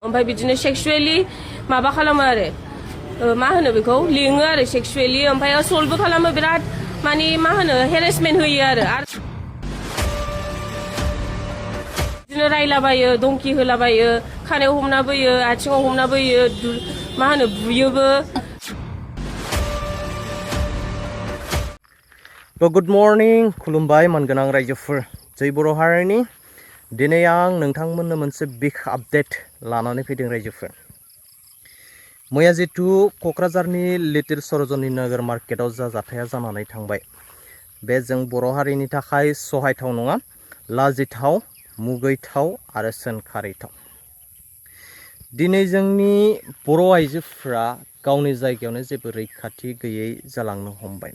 ओमफ्राय बिदिनो सेक्सुवेलि माबा खालामो आरो मा होनो बेखौ लिङो आरो सेक्सुवेलि ओमफ्राय असल्टबो खालामो बिराद माने मा होनो हेरेसमेन्ट होयो आरो बिदिनो रायलाबायो दंखि होलाबायो खानायाव हमना बोयो आथिङाव हमना बोयो मा होनो बुयोबो। गुड मर्निं खुलुमबाय मानगोनां रायजोफोर जय बर' हारिनि दिनै आं नोंथांमोननो मोनसे बिग आपडेट लानानै फैदों रायजोफोर। मैया जितु क'क्राझारनि लिटिल सरजनी नगर मार्केटआव जा जाथाया जानानै थांबाय बे जों बर' हारिनि थाखाय सहायथाव नङा, लाजिथाव, मुगैथाव आरो सोंखारिथाव। दिनै जोंनि बर' आइजोफ्रा गावनि जायगायावनो जेबो रैखाथि गैयै जालांनो हमबाय।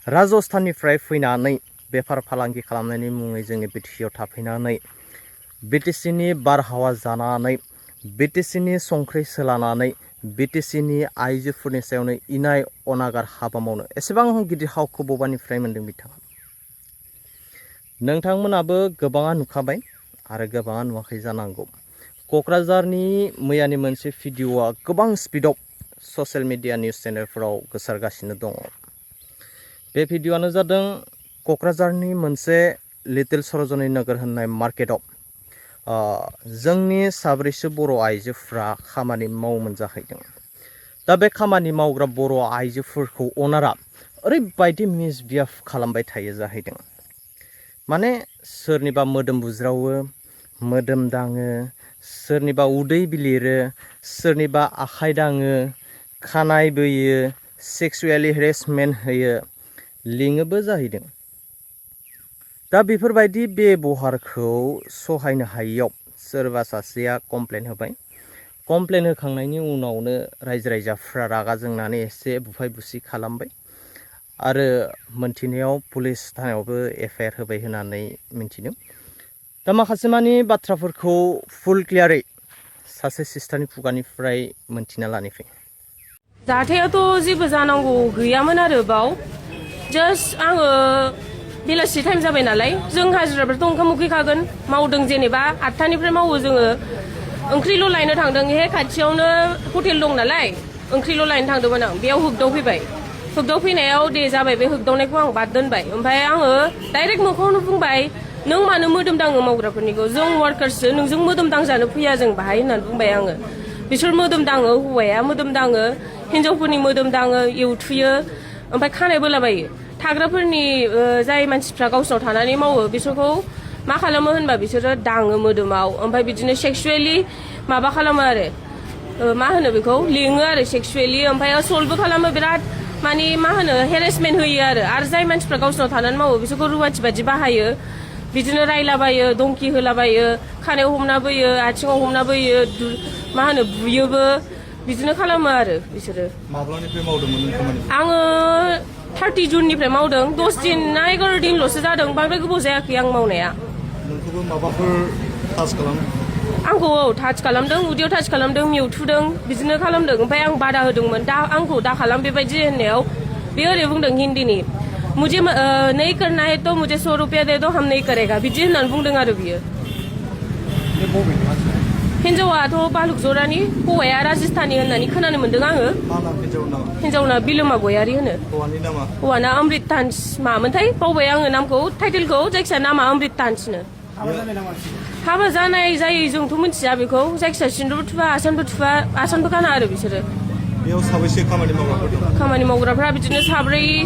राजस्थाननिफ्राय फैनानै बेफार फालांगि खालामनायनि मुङै जोंनि बिटिसिआव थाफैनानै बिटिसिनि बारहावा जानानै बिटिसिनि संख्रि सोलानानै बिटिसिनि आइजोफोरनि सायावनो इनाय अनागार हाबा मावनो एसेबां गिदिर हावखौ बबानिफ्राय मोन्दों बिथाङा। नोंथांमोनाबो गोबाङा नुखाबाय आरो गोबाङा नुवाखै जानांगौ। क'क्राझारनि मैयानि मोनसे भिडिअ'आ गोबां स्पिडआव ससियेल मिडिया निउस चेनेलफोराव गोसारगासिनो दङ। बे भिडिअ'आनो जादों क'क्राझारनि मोनसे लिटिल सरजनी नगर होननाय मार्केटआव जोंनि साब्रैसो बर' आइजोफ्रा खामानि मावोमोन जाहैदों। दा बे खामानि मावग्रा बर' आइजोफोरखौ अनारा ओरैबायदि मिसबिहेभ खालामबाय थायो जाहैदों। माने सोरनिबा मोदोम बुज्रावो, मोदोम दाङो, सोरनिबा उदै बिलिरो, सोरनिबा आखाइ दाङो, खानाय बोयो, सेक्सुवेलि हेरेसमेन्ट होयो, लिङोबो जाहैदों। दा बेफोरबायदि बेबहारखौ सहायनो हायैयाव सोरबा सासेया कमप्लेन होबाय। कमप्लेन होखांनायनि उनावनो रायजो राजाफ्रा रागा जोंनानै एसे बुफाय बुसि खालामबाय आरो मोनथिनायाव पुलिस थानायावबो एफआइआर होबाय होननानै मिन्थिदों। दा माखासे मानि बाथ्राफोरखौ फुल क्लियारै सासे सिस्टारनि खुगानिफ्राय मोनथिना लानिफै। जाथायाथ' जेबो जानांगौ गैयामोन आरो बाव जास्ट आङो बेलासि टाइम जाबाय नालाय जों हाजिराफ्राथ' ओंखाम उखैखागोन मावदों जेनेबा 8टानिफ्राय मावो जोङो ओंख्रिल' लायनो थांदों। हे खाथियावनो हटेल दं नालाय ओंख्रिल' लायनो थांदोंमोन आं बेयाव होगदावफैबाय। होगदावफैनायाव दे जाबाय बे होगदावनायखौ आं बाद दोनबाय। ओमफ्राय आङो डाइरेक्ट मोखाङावनो बुंबाय नों मानो मोदोम दाङो मावग्राफोरनिखौ, जों वार्कार्ससो नोंजों मोदोम दांजानो फैया जों बाहाय होननानै बुंबाय आङो। बिसोर मोदोम दाङो, हौवाया मोदोम दाङो, हिन्जावफोरनि मोदोम दाङो, एवथुयो ओमफ्राय खानाय बोलाबायो। थाग्राफोरनि जाय मानसिफ्रा गावसोराव थानानै मावो बिसोरखौ मा खालामो होनबा बिसोरो दाङो मोदोमाव ओमफ्राय बिदिनो सेक्सुवेलि माबा खालामो आरो मा होनो बेखौ लिङो आरो सेक्सुवेलि ओमफ्राय असल्टबो खालामो बिराद माने मा होनो हेरेसमेन्ट होयो आरो जाय मानसिफ्रा गावसोराव थानानै मावो बिसोरखौ रुवाथि बादि बाहायो। बिदिनो रायलाबायो दंखि होलाबायो खानायाव हमना बोयो आथिङाव हमना बोयो मा होनो बुयोबो बिदिनो खालामो आरो बिसोरो। माब्लानिफ्राय मावदोंमोन खामानि? आङो 30 जुननिफ्राय मावदों। 10 दिन ना 11 दिनल'सो जादों, बांद्राय गोबाव जायाखै आं मावनाया। नोंखौबो माबाफोर टाच खालामो? आंखौ टाच खालामदों, उदैयाव टाच खालामदों, मेवथुदों बिदिनो खालामदों। ओमफ्राय आं बादा होदोंमोन दा आंखौ दा खालाम बेबायदि होननायाव बे ओरै बुंदों हिन्दीनि मुझे नहीं करना है तो मुझे 100 रुपया दे दो हम नहीं करेगा बिदि होननानै बुंदों आरो बियो। हिन्जावाथ' बालुक जरानि, हौवाया राजस्थानी होननानै खोनानो मोन्दों आङो। हिन्जावना बिलोमा गयारि होनो। हौवाना अमृत तान्स मामोनथाय बावबाय आङो नामखौ टाइटेलखौ, जायखिया नामा अमृत तान्सनो। हाबा जानाय जायै जोंथ' मिथिया बेखौ, जायखिया सिन्दुर थुबा आसानबो गाना आरो बिसोरो। बेयाव साबैसे खामानि मावग्राफोर दं? खामानि मावग्राफ्रा बिदिनो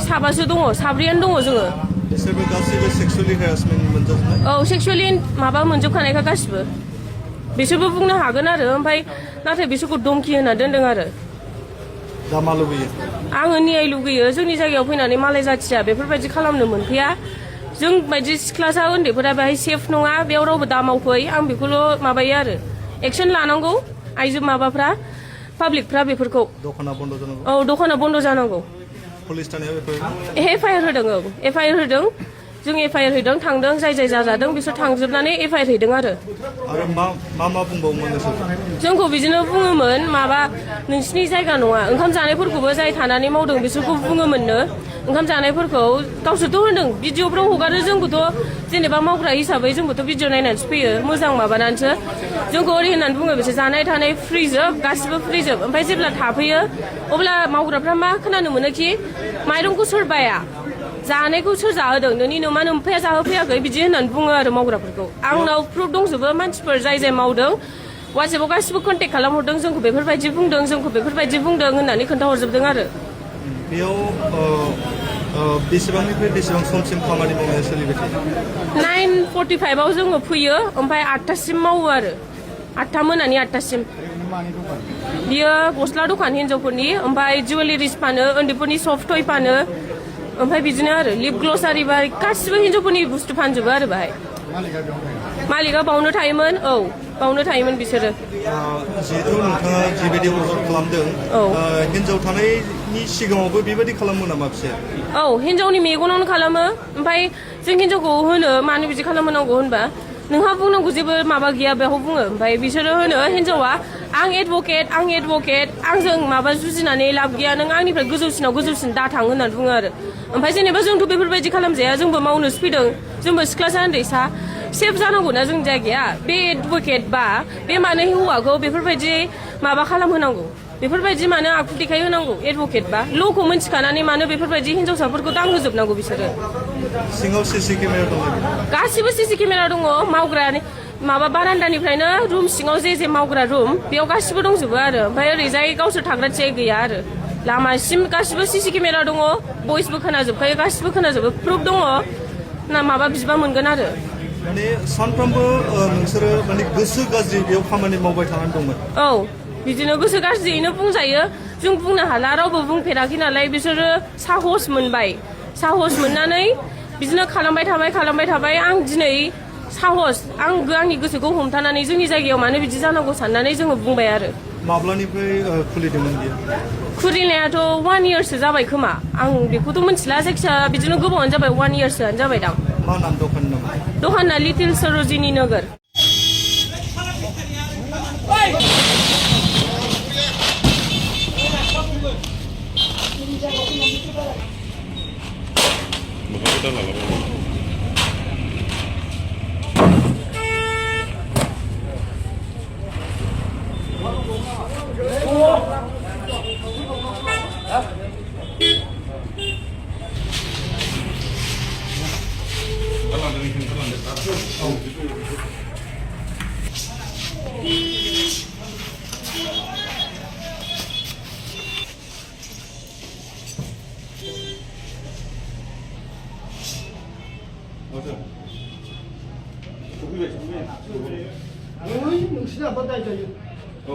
साबासो दङ, साब्रैयानो दङ जोङो। बिसोरबो गासैबो सेक्सुवेलि हेरासमेन्ट मोनजोबनाय? औ सेक्सुवेलि माबा मोनजोबखानायखा गासिबो। बिसोरबो बुंनो हागोन आरो ओमफ्राय नाथाय बिसोरखौ दमखि होना दोनदों आरो। दा मा लुबैयो? आङो न्याय लुगैयो। जोंनि जायगायाव फैनानै मालाय जाथिया बेफोरबायदि खालामनो मोनफैया। जों बायदि सिख्लासा उन्दैफोरा बेहाय सेफ नङा, बेयाव रावबो दा मावफै आं बेखौल' माबायो आरो। एक्सन लानांगौ आइजो माबाफ्रा पाब्लिकफ्रा बेफोरखौ। दखाना बन्द जानांगौ? औ दखाना बन्द जानांगौ। पुलिस थानायाव एफआइआर होदों। औ एफआइआर होदों। जों एफआइआर हैदों थांदों जाय जाय जाजादों बिसोर थांजोबनानै एफआइआर हैदों आरो मा बुंबावोमोन नोंसोर जोंखौ बिदिनो बुङोमोन माबा नोंसिनि जायगा नङा ओंखाम जानायफोरखौबो जाय थानानै मावदों बिसोरखौ बुङोमोननो ओंखाम जानायफोरखौ गावसोरथ' होनदों भिडिअफ्राव हगारो जोंखौथ' जेनेबा मावग्रा हिसाबै जोंबोथ' भिडिअ नायनानैसो फैयो मोजां माबानानैसो जोंखौ ओरै होननानै बुङो बिसोर जानाय थानाय फ्रिजोब गासिबो फ्रिजोब ओमफ्राय जेब्ला थाफैयो अब्ला मावग्राफ्रा मा खोनानो मोनोखि माइरंखौ सोर बाया जानायखौ सोर जाहोदों नोंनि नोमा नोम्फाया जाहोफैयाखै बिदि होननानै बुङो आरो मावग्राफोरखौ आंनाव प्रुफ दंजोबो मानसिफोर जाय जाय मावदों वाट्सएपाव गासिबो कन्टेक्ट खालामहरदों जोंखौ बेफोरबायदि बुंदों जोंखौ बेफोरबायदि बुंदों होननानै खोन्थाहरजोबदों आरो बेयाव बेसेबांनिफ्राय बेसेबां समसिम खामानि मावनाया सोलिबाय थायो 9:45 जोङो फैयो ओमफ्राय 8टासिम मावो आरो 8टा मोनानि 8टासिम बियो गस्ला दखान हिन्जावफोरनि ओमफ्राय जुवेलारिस फानो उन्दैफोरनि सफ्ट टय फानो ओमफ्राय बिदिनो आरो लिप ग्लसारि बा गासिबो हिन्जावफोरनि बुस्थु फानजोबो आरो बाहाय मालिका बावनो थायोमोन औ बावनो थायोमोन बिसोरो जिहेतु नोंथाङा जिबायदि अर्डार खालामदों हिन्जाव थानायनि सिगाङावबो बेबायदि खालामो नामा फिसाया औ हिन्जावनि मेगनावनो खालामो ओमफ्राय जों हिन्जावखौ होनो मानो बिदि खालामनांगौ होनबा नोंहा बुंनांगौ जेबो माबा गैया बेखौ बुङो ओमफ्राय बिसोरो होनो हिन्जावा आं एडभकेट आंजों माबा जुजिनानै लाब गैया नों आंनिफ्राय गोजौसिन दाथां होननानै बुङो आरो ओमफ्राय जेनेबा जोंथ' बेफोरबायदि खालामजाया जोंबो मावनोसो फैदों जोंबो सिख्लासा उन्दैसा सेफ जानांगौना जोंनि जायगाया बे एडभकेट बा बे मानो हौवाखौ बेफोरबायदि माबा खालामहोनांगौ बेफोरबायदि मानो आखु देखायहोनांगौ एडभकेट बा ल'खौ मिन्थिखानानै मानो बेफोरबायदि हिन्जावसाफोरखौ दांहोजोबनांगौ बिसोरो सिङाव सिसि केमेरा दङ गासिबो सिसि केमेरा दङ मावग्रा माबा बारान्दानिफ्रायनो रुम सिङाव जे मावग्रा रुम बेयाव गासिबो दंजोबो आरो ओमफ्राय ओरैजाय गावसोर थाग्रा थियाय गैया आरो लामासिम गासिबो सिसि केमेरा दङ भइसबो खोनाजोबखायो गासिबो खोनाजोबो प्रुफ दङ ना माबा बिबा मोनगोन आरो माने सानफ्रोमबो नोंसोरो माने गोसो गाज्रि बेयाव खामानि मावबाय थानानै दंमोन औ बिदिनो गोसो गाज्रियैनो बुंजायो जों बुंनो हाला रावबो बुंफेराखै नालाय बिसोरो साहस मोनबाय साहस मोननानै बिदिनो खालामबाय थाबाय आं दिनै साहस आंनि गोसोखौ हमथानानै जोंनि जायगायाव मानो बिदि जानांगौ साननानै जोङो बुंबाय आरो माब्लानिफ्राय खुलिदोंमोन बियो खुलिनायाथ' 1 yearसो जाबाय खोमा आं बेखौथ' मिथिला जायखिजाया बिदिनो गोबावानो जाबाय 1 yearसोआनो जाबाय दां मा नाम दखानना लिटिल सरोजिनी नगर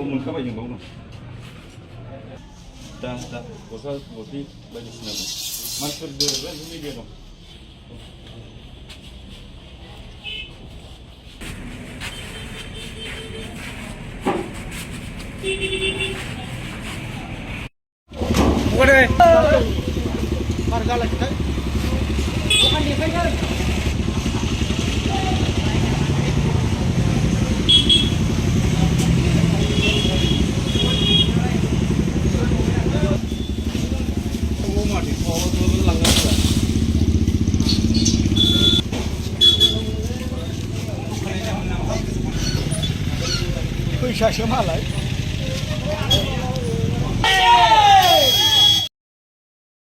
मोनखाबाय जों बावनो दा गस्ला गस्लि बायदिसिना दं मानसिफोर दोरोबा मिडिया दं फैसासो मालाय